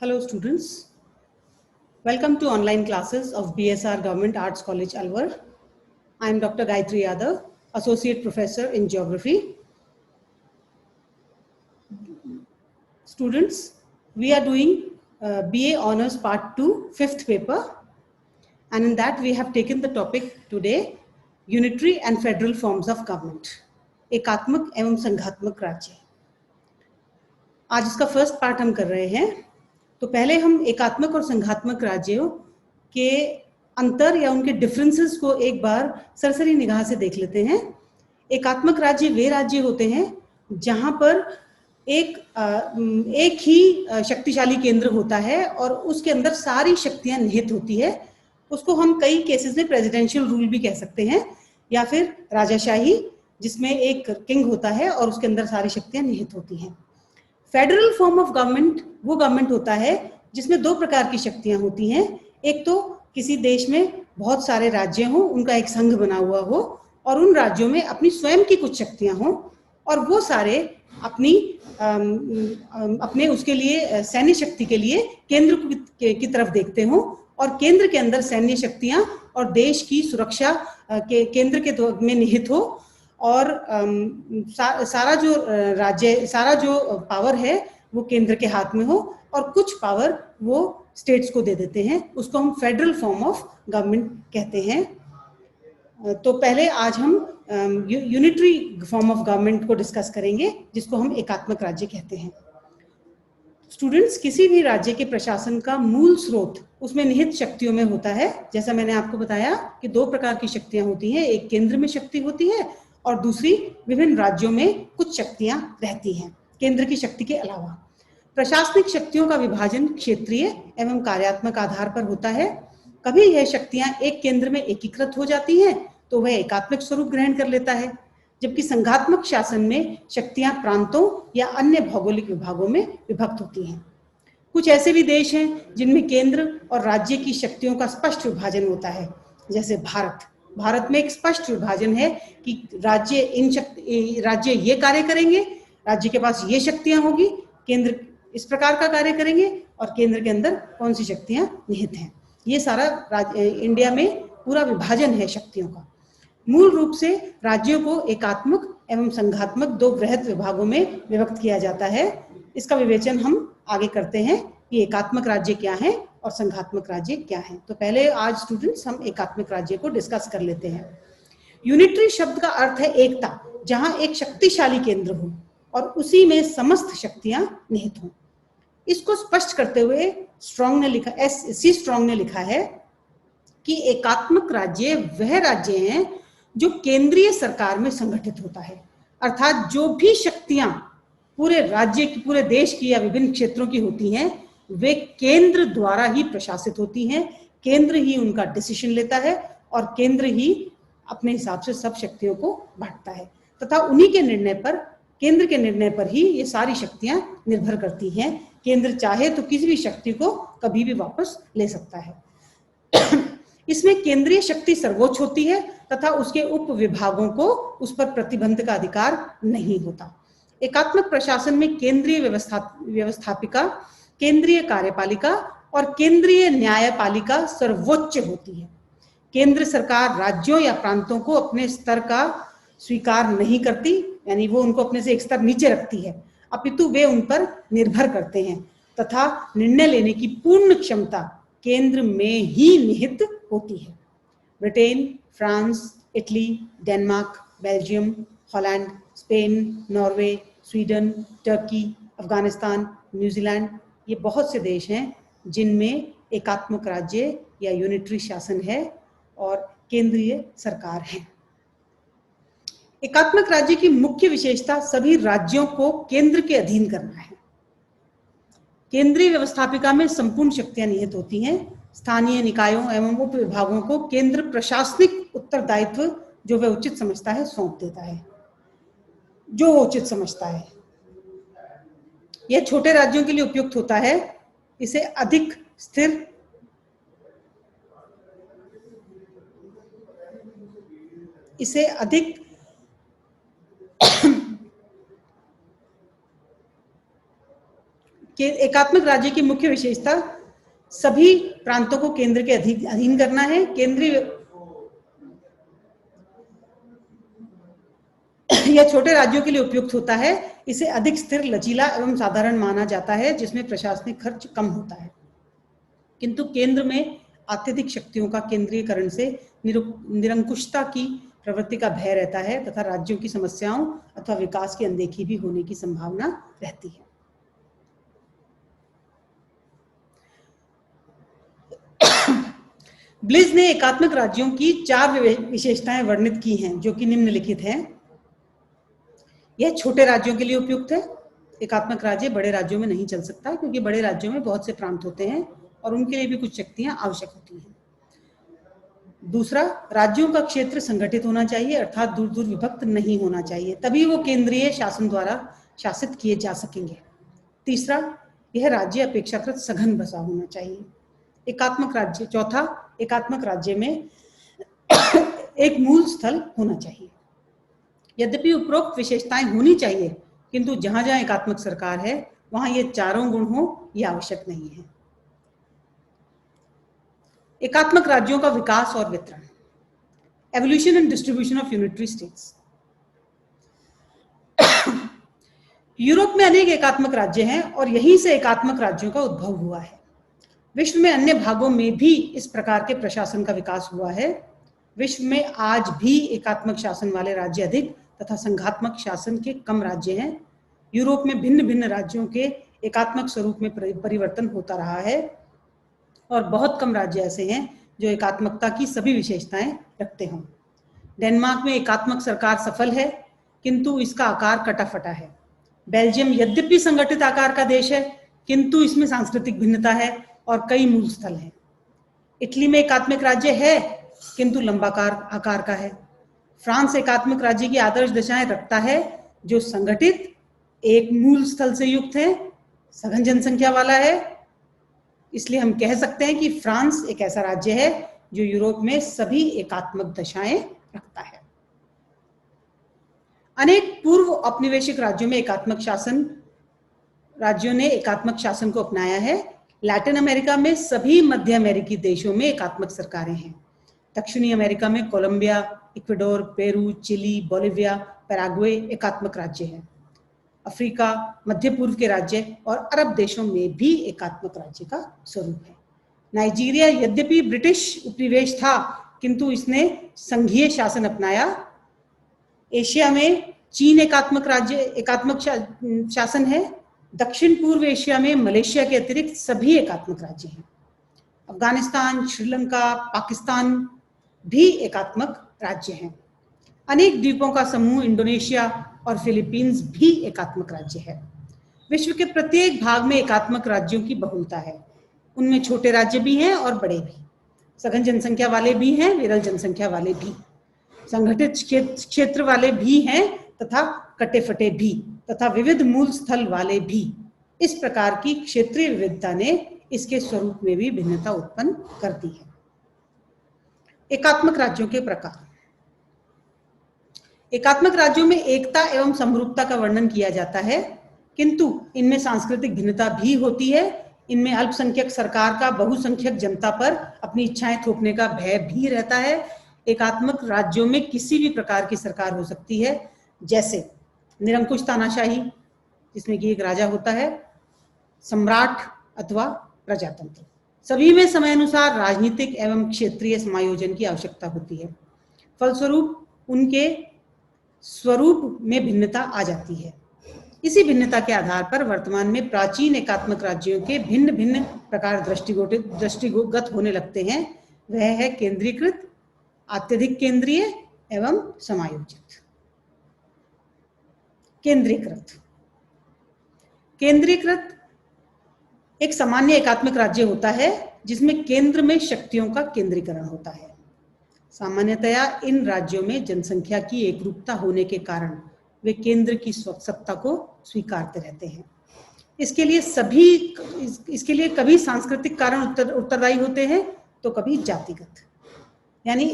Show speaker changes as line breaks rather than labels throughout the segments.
Hello students, welcome to online classes of BSR Government Arts College Alwar. I am Dr. Gayatri Yadav, Associate Professor in Geography. Students, we are doing BA Honours Part 2, 5th paper, and in that we have taken the topic today, Unitary and Federal Forms of Government, एकात्मक एवं संघात्मक राज्य। आज इसका first part हम कर रहे हैं। तो पहले हम एकात्मक और संघात्मक राज्यों के अंतर या उनके डिफरेंसेस को एक बार सरसरी निगाह से देख लेते हैं। एकात्मक राज्य वे राज्य होते हैं जहां पर एक ही शक्तिशाली केंद्र होता है और उसके अंदर सारी शक्तियां निहित होती है। उसको हम कई केसेस में प्रेसिडेंशियल रूल भी कह सकते हैं या फिर राजाशाही, जिसमें एक किंग होता है और उसके अंदर सारी शक्तियां निहित होती हैं। फेडरल फॉर्म ऑफ गवर्नमेंट वो गवर्नमेंट होता है जिसमें दो प्रकार की शक्तियां होती हैं। एक तो किसी देश में बहुत सारे राज्य हों, उनका एक संघ बना हुआ हो और उन राज्यों में अपनी स्वयं की कुछ शक्तियां हों और वो सारे अपने उसके लिए सैन्य शक्ति के लिए केंद्र की तरफ देखते हों और केंद्र के अंदर सैन्य शक्तियां और देश की सुरक्षा के केंद्र के में निहित हो और सारा जो पावर है वो केंद्र के हाथ में हो और कुछ पावर वो स्टेट्स को दे देते हैं। उसको हम फेडरल फॉर्म ऑफ गवर्नमेंट कहते हैं। तो पहले आज हम यूनिटरी फॉर्म ऑफ गवर्नमेंट को डिस्कस करेंगे, जिसको हम एकात्मक राज्य कहते हैं। स्टूडेंट्स, किसी भी राज्य के प्रशासन का मूल स्रोत उसमें निहित शक्तियों में होता है। जैसा मैंने आपको बताया कि दो प्रकार की शक्तियां होती हैं, एक केंद्र में शक्ति होती है और दूसरी विभिन्न राज्यों में कुछ शक्तियां रहती हैं केंद्र की शक्ति के अलावा। प्रशासनिक शक्तियों का विभाजन क्षेत्रीय एवं कार्यात्मक आधार पर होता है। कभी यह शक्तियां एक केंद्र में एकीकृत हो जाती हैं तो वह एकात्मक स्वरूप ग्रहण कर लेता है, जबकि संघात्मक शासन में शक्तियां प्रांतों या अन्य भौगोलिक विभागों में विभक्त होती हैं। कुछ ऐसे भी देश हैं जिनमें केंद्र और राज्य की शक्तियों का स्पष्ट विभाजन होता है, जैसे भारत में एक स्पष्ट विभाजन है कि राज्य ये कार्य करेंगे, राज्य के पास ये शक्तियां होगी, केंद्र इस प्रकार का कार्य करेंगे और केंद्र के अंदर कौन सी शक्तियां निहित हैं। ये सारा इंडिया में पूरा विभाजन है शक्तियों का। मूल रूप से राज्यों को एकात्मक एवं संघात्मक दो वृहद विभागों में विभक्त किया जाता है। इसका विवेचन हम आगे करते हैं कि एकात्मक राज्य क्या है और संघात्मक राज्य क्या है। तो पहले आज स्टूडेंट्स हम एकात्मक राज्य को डिस्कस कर लेते हैं। यूनिटरी शब्द का अर्थ है एकता, जहां एक शक्तिशाली केंद्र हो और उसी में समस्त शक्तियां निहित हों। इसको स्पष्ट करते हुए स्ट्रॉन्ग ने लिखा है कि एकात्मक राज्य वह राज्य हैं जो केंद्रीय सरकार में संगठित होता है, अर्थात जो भी शक्तियां पूरे राज्य की, पूरे देश की या विभिन्न क्षेत्रों की होती हैं, वे केंद्र द्वारा ही प्रशासित होती हैं। केंद्र ही उनका डिसीजन लेता है और केंद्र ही अपने हिसाब से सब शक्तियों को बांटता है तथा उन्हीं के निर्णय पर, केंद्र के निर्णय पर ही ये सारी शक्तियां निर्भर करती हैं। केंद्र चाहे तो किसी भी शक्ति को कभी भी वापस ले सकता है। इसमें केंद्रीय शक्ति सर्वोच्च होती है तथा उसके उप विभागों को उस पर प्रतिबंध का अधिकार नहीं होता। एकात्मक प्रशासन में केंद्रीय व्यवस्थापिका, केंद्रीय कार्यपालिका और केंद्रीय न्यायपालिका सर्वोच्च होती है। केंद्र सरकार राज्यों या प्रांतों को अपने स्तर का स्वीकार नहीं करती, यानी वो उनको अपने से एक स्तर नीचे रखती है, अपितु वे उन पर निर्भर करते हैं तथा निर्णय लेने की पूर्ण क्षमता केंद्र में ही निहित होती है। Britain, France, Italy, Denmark, Belgium, Holland, Spain, Norway, Sweden, Turkey, Afghanistan, New Zealand, ये बहुत से देश हैं जिनमें एकात्मक राज्य या यूनिटरी शासन है और केंद्रीय सरकार है। एकात्मक राज्य की मुख्य विशेषता सभी राज्यों को केंद्र के अधीन करना है। केंद्रीय व्यवस्थापिका में संपूर्ण शक्तियां निहित होती हैं। स्थानीय निकायों एवं उप विभागों को केंद्र प्रशासनिक उत्तरदायित्व जो वह उचित समझता है सौंप देता है, जो उचित समझता है। यह छोटे राज्यों के लिए उपयुक्त होता है। इसे अधिक स्थिर कि एकात्मक राज्य की मुख्य विशेषता सभी प्रांतों को केंद्र के अधीन करना है। केंद्रीय यह छोटे राज्यों के लिए उपयुक्त होता है। इसे अधिक स्थिर, लचीला एवं साधारण माना जाता है, जिसमें प्रशासनिक खर्च कम होता है। किंतु केंद्र में अत्यधिक शक्तियों का केंद्रीयकरण से निरंकुशता की प्रवृत्ति का भय रहता है तथा राज्यों की समस्याओं अथवा विकास की अनदेखी भी होने की संभावना रहती है। ब्लिज ने एकात्मक राज्यों की 4 विशेषताएं वर्णित की हैं, जो कि निम्नलिखित हैं। यह छोटे राज्यों के लिए उपयुक्त है। एकात्मक राज्य बड़े राज्यों में नहीं चल सकता, क्योंकि बड़े राज्यों में बहुत से प्रांत होते हैं और उनके लिए भी कुछ शक्तियां आवश्यक होती हैं। दूसरा, राज्यों का क्षेत्र संगठित होना चाहिए, अर्थात दूर दूर विभक्त नहीं होना चाहिए, तभी वो केंद्रीय शासन द्वारा शासित किए जा सकेंगे। तीसरा, यह राज्य अपेक्षाकृत सघन बसा होना चाहिए। एकात्मक राज्य, चौथा, एकात्मक राज्य में एक मूल स्थल होना चाहिए। यद्यपि उपरोक्त विशेषताएं होनी चाहिए, किंतु जहां जहां एकात्मक सरकार है वहां ये चारों गुण हो, यह आवश्यक नहीं है। एकात्मक राज्यों का विकास और वितरण। Evolution and distribution of unitary states. Europe में अनेक एकात्मक राज्य हैं और यहीं से एकात्मक राज्यों का उद्भव हुआ है। विश्व में अन्य भागों में भी इस प्रकार के प्रशासन का विकास हुआ है। विश्व में आज भी एकात्मक शासन वाले राज्य अधिक तथा संघात्मक शासन के कम राज्य हैं। यूरोप में भिन्न भिन्न राज्यों के एकात्मक स्वरूप में परिवर्तन होता रहा है और बहुत कम राज्य ऐसे हैं जो एकात्मकता की सभी विशेषताएं रखते हों। डेनमार्क में एकात्मक सरकार सफल है, किंतु इसका आकार कटा फटा है। बेल्जियम यद्यपि संगठित आकार का देश है, किंतु इसमें सांस्कृतिक भिन्नता है और कई मूल स्थल हैं। इटली में एकात्मक राज्य है, किंतु लंबा आकार का है। फ्रांस एकात्मक राज्य की आदर्श दशाएं रखता है, जो संगठित, एक मूल स्थल से युक्त है, सघन जनसंख्या वाला है। इसलिए हम कह सकते हैं कि फ्रांस एक ऐसा राज्य है जो यूरोप में सभी एकात्मक दशाएं रखता है। अनेक पूर्व औपनिवेशिक राज्यों में राज्यों ने एकात्मक शासन को अपनाया है। लैटिन अमेरिका में सभी मध्य अमेरिकी देशों में एकात्मक सरकारें हैं। दक्षिणी अमेरिका में Colombia, Ecuador, Peru, Chile, Bolivia, Paraguay एकात्मक राज्य है। अफ्रीका, मध्य पूर्व के राज्य और अरब देशों में भी एकात्मक राज्य का स्वरूप है। नाइजीरिया यद्यपि ब्रिटिश उपनिवेश था, किंतु इसने संघीय शासन अपनाया। एशिया में चीन एकात्मक शासन है। दक्षिण पूर्व एशिया में मलेशिया के अतिरिक्त सभी एकात्मक राज्य हैं। अफगानिस्तान, श्रीलंका, पाकिस्तान भी एकात्मक राज्य हैं। अनेक द्वीपों का समूह इंडोनेशिया और फिलीपींस भी एकात्मक राज्य है। विश्व के प्रत्येक भाग में एकात्मक राज्यों की बहुलता है। उनमें छोटे राज्य भी हैं और बड़े भी, सघन जनसंख्या वाले भी हैं, विरल जनसंख्या वाले भी, संगठित क्षेत्र वाले भी हैं तथा कटे फटे भी, तथा विविध मूल स्थल वाले भी। इस प्रकार की क्षेत्रीय विविधता ने इसके स्वरूप में भी भिन्नता उत्पन्न कर दी है। एकात्मक राज्यों के प्रकार। एकात्मक राज्यों में एकता एवं समरूपता का वर्णन किया जाता है, किंतु इनमें सांस्कृतिक भिन्नता भी होती है। इनमें अल्पसंख्यक सरकार का बहुसंख्यक जनता पर अपनी इच्छाएं थोपने का भय भी रहता है। एकात्मक राज्यों में किसी भी प्रकार की सरकार हो सकती है, जैसे निरंकुश तानाशाही, जिसमें कि एक राजा होता है, सम्राट अथवा प्रजातंत्र। सभी में समय अनुसार राजनीतिक एवं क्षेत्रीय समायोजन की आवश्यकता होती है। फलस्वरूप उनके स्वरूप में भिन्नता आ जाती है। इसी भिन्नता के आधार पर वर्तमान में प्राचीन एकात्मक राज्यों के भिन्न भिन्न प्रकार दृष्टिगत होने लगते हैं। वह है केंद्रीकृत, अत्यधिक केंद्रीय एवं समायोजित। केंद्रीकृत एक सामान्य एकात्मक राज्य होता है जिसमें केंद्र में शक्तियों का केंद्रीकरण होता है। सामान्यतया इन राज्यों में जनसंख्या की एकरूपता होने के कारण वे केंद्र की सत्ता को स्वीकारते रहते हैं। इसके लिए कभी सांस्कृतिक कारण उत्तरदायी होते हैं तो कभी जातिगत। यानी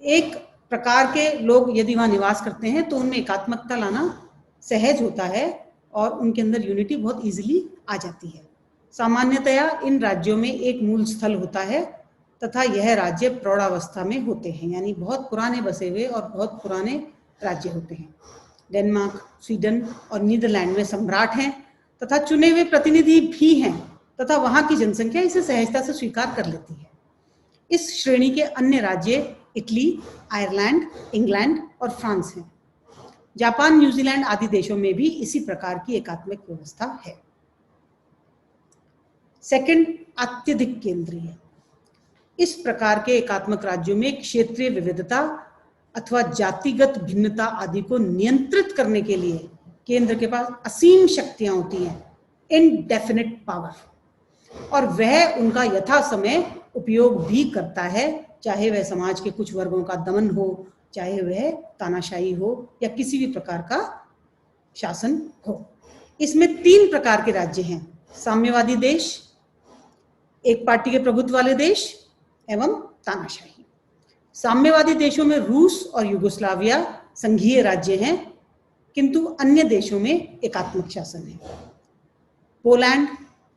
एक प्रकार के लोग यदि वहां निवास करते हैं तो उनमें एकात्मकता लाना सहज होता है, और उनके अंदर यूनिटी बहुत इजीली आ जाती है। सामान्यतया इन राज्यों में एक मूल स्थल होता है तथा यह राज्य प्रौढ़ावस्था में होते हैं, यानी बहुत पुराने बसे हुए और बहुत पुराने राज्य होते हैं। डेनमार्क, स्वीडन और नीदरलैंड में सम्राट हैं तथा चुने हुए प्रतिनिधि भी हैं तथा वहां की जनसंख्या इसे सहजता से स्वीकार कर लेती है। इस श्रेणी के अन्य राज्य इटली, आयरलैंड, इंग्लैंड और फ्रांस हैं। जापान, न्यूजीलैंड आदि देशों में भी इसी प्रकार की एकात्मिक व्यवस्था है। सेकंड, अत्यधिक केंद्रीय। इस प्रकार के एकात्मक राज्यों में क्षेत्रीय विविधता अथवा जातिगत भिन्नता आदि को नियंत्रित करने के लिए केंद्र के पास असीम शक्तियां होती हैं, इनडेफिनिट पावर, और वह उनका यथा समय उपयोग भी करता है, चाहे वह समाज के कुछ वर्गों का दमन हो, चाहे वह तानाशाही हो या किसी भी प्रकार का शासन हो। इसमें 3 प्रकार के राज्य हैं: साम्यवादी देश, एक पार्टी के प्रभुत्व वाले देश एवं तानाशाही। साम्यवादी देशों में रूस और युगोस्लाविया संघीय राज्य हैं, किंतु अन्य देशों में एकात्मक शासन है। पोलैंड,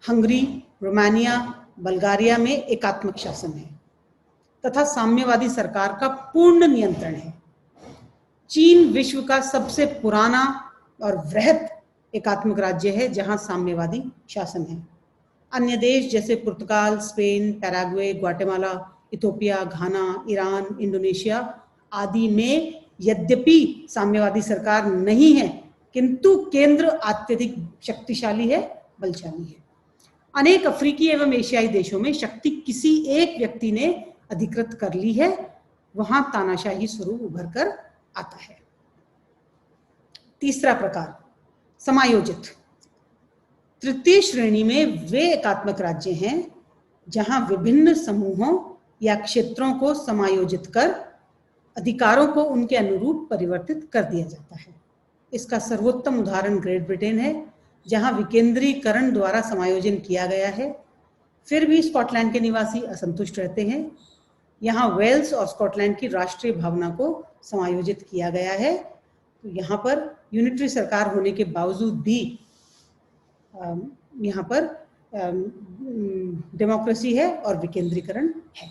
हंगरी, रोमानिया, बल्गारिया में एकात्मक शासन है तथा साम्यवादी सरकार का पूर्ण नियंत्रण है। चीन विश्व का सबसे पुराना और वृहद एकात्मक राज्य है जहां साम्यवादी शासन है। अन्य देश जैसे पुर्तगाल, स्पेन, पैराग्वे, ग्वाटेमाला, इथोपिया, घाना, ईरान, इंडोनेशिया आदि में यद्यपि साम्यवादी सरकार नहीं है, किंतु केंद्र अत्यधिक शक्तिशाली है, बलशाली है। अनेक अफ्रीकी एवं एशियाई देशों में शक्ति किसी एक व्यक्ति ने अधिकृत कर ली है, वहां तानाशाही स्वरूप उभर कर आता है। तीसरा प्रकार, समायोजित। तृतीय श्रेणी में वे एकात्मक राज्य हैं जहां विभिन्न समूहों या क्षेत्रों को समायोजित कर अधिकारों को उनके अनुरूप परिवर्तित कर दिया जाता है। इसका सर्वोत्तम उदाहरण ग्रेट ब्रिटेन है, जहां विकेंद्रीकरण द्वारा समायोजन किया गया है। फिर भी स्कॉटलैंड के निवासी असंतुष्ट रहते हैं। यहाँ वेल्स और स्कॉटलैंड की राष्ट्रीय भावना को समायोजित किया गया है। तो यहाँ पर यूनिटरी सरकार होने के बावजूद भी यहाँ पर डेमोक्रेसी है और विकेंद्रीकरण है।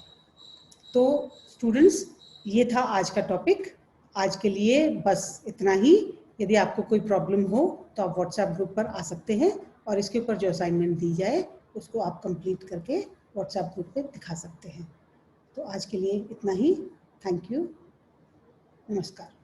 तो स्टूडेंट्स, ये था आज का टॉपिक। आज के लिए बस इतना ही। यदि आपको कोई प्रॉब्लम हो तो आप व्हाट्सएप ग्रुप पर आ सकते हैं और इसके ऊपर जो असाइनमेंट दी जाए उसको आप कंप्लीट करके व्हाट्सएप ग्रुप पे दिखा सकते हैं। तो आज के लिए इतना ही। Thank you. नमस्कार।